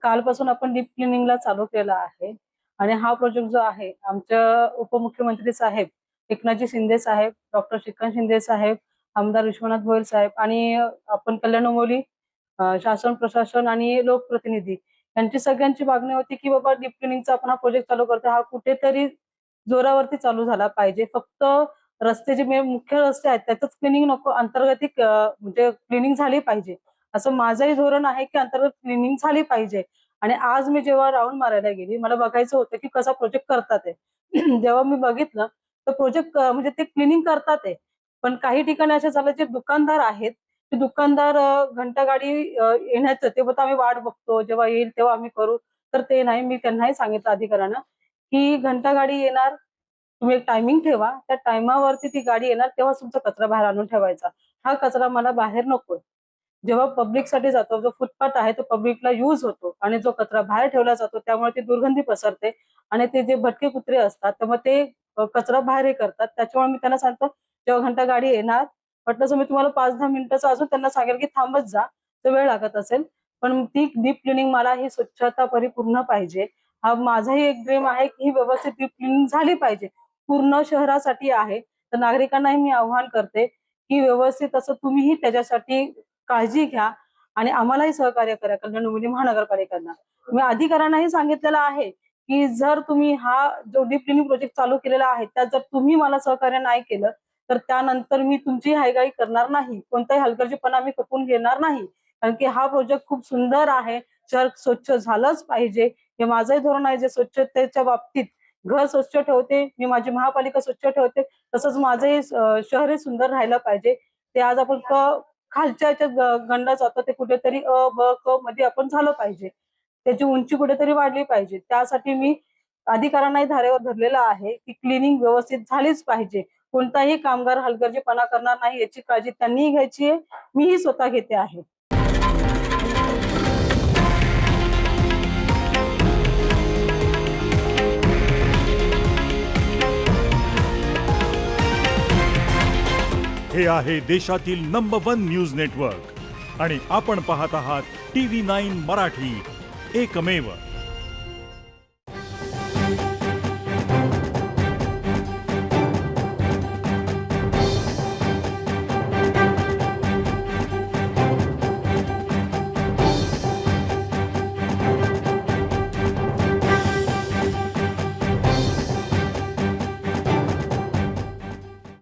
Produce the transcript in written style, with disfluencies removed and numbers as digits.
कालपासून आपण डीप क्लिनिंगला चालू केला आहे आणि हा प्रोजेक्ट जो आहे आमच्या उपमुख्यमंत्री साहेब एकनाथजी शिंदे साहेब, डॉक्टर श्रीकांत शिंदे साहेब, आमदार विश्वनाथ भोयर साहेब आणि आपण कल्याण डोंबिवली शासन प्रशासन आणि लोकप्रतिनिधी यांची सगळ्यांची मागणी होती की बाबा डीप क्लिनिंगचा आपण हा प्रोजेक्ट चालू करतो, हा कुठेतरी जोरावरती चालू झाला पाहिजे. फक्त रस्ते जे मुख्य रस्ते आहेत त्याचंच क्लिनिंग नको, अंतर्गत म्हणजे क्लिनिंग झाली पाहिजे. असं माझंही धोरण आहे की अंतर्गत क्लिनिंग झाली पाहिजे. आणि आज मी जेव्हा राऊंड मारायला गेली, मला बघायचं होतं की कसा प्रोजेक्ट करतात आहे. जेव्हा मी बघितलं तर प्रोजेक्ट म्हणजे ते क्लिनिंग करतात आहे. पण काही ठिकाणी असं झालं जे दुकानदार आहेत, ते दुकानदार घंटागाडी येण्याचं ते बोलतात आम्ही वाट बघतो, जेव्हा येईल तेव्हा आम्ही करू. तर ते नाही, मी त्यांनाही सांगितलं अधिकाऱ्यांना की घंटागाडी येणार, तुम्ही एक टायमिंग ठेवा, त्या टायमावरती ती गाडी येणार तेव्हाच तुमचा कचरा बाहेर आणून ठेवायचा. हा कचरा मला बाहेर नकोय. जेव्हा पब्लिकसाठी जातो, जो फुटपाथ आहे तो पब्लिकला यूज होतो आणि जो कचरा बाहेर ठेवला जातो त्यामुळे ती दुर्गंधी पसरते आणि ते जे भटके कुत्रे असतात तर मग ते कचरा बाहेर हे करतात. त्याच्यामुळे मी त्यांना सांगतो जेव्हा घंटा गाडी येणार वाटलं तर मी तुम्हाला 5-10 मिनिटाचं अजून त्यांना सांगेल की थांबत जा, तर वेळ लागत असेल. पण ती डीप क्लिनिंग मला ही स्वच्छता परिपूर्ण पाहिजे. हा माझाही एक ड्रीम आहे की ही व्यवस्थित डीप क्लिनिंग झाली पाहिजे. पूर्ण शहरासाठी आहे. तर नागरिकांनाही मी आव्हान करते की व्यवस्थित असं तुम्हीही त्याच्यासाठी काळजी घ्या आणि आम्हालाही सहकार्य करा. कल्याण डोंबिवली महानगरपालिकांना मी अधिकाऱ्यांनाही सांगितलेलं आहे की जर तुम्ही हा जो डीप क्लिनिंग प्रोजेक्ट चालू केलेला आहे त्यात जर तुम्ही मला सहकार्य नाही केलं तर त्यानंतर मी तुमची हायगाई करणार नाही, कोणताही हलगर्जीपणा मी खपून घेणार नाही. कारण की हा प्रोजेक्ट खूप सुंदर आहे. शहर स्वच्छ झालंच पाहिजे हे माझंही धोरण आहे. जे स्वच्छतेच्या बाबतीत घर स्वच्छ ठेवते मी, माझी महापालिका स्वच्छ ठेवते, तसंच माझंही शहरही सुंदर राहायला पाहिजे. ते आज आपण खालच्या याच्यात गणलं जातं ते कुठेतरी अ, ब, क मध्ये आपण झालं पाहिजे. त्याची उंची कुठेतरी वाढली पाहिजे. त्यासाठी मी अधिकाऱ्यांनाही धारेवर धरलेलं आहे की क्लिनिंग व्यवस्थित झालीच पाहिजे. कोणताही कामगार हलगर्जीपणा करणार नाही याची काळजी त्यांनीही घ्यायची आहे, मीही स्वतः घेते आहे. हे आहे देशातील नंबर 1 न्यूज नेटवर्क आणि आपण पाहत आहात TV9 मराठी, एकमेव.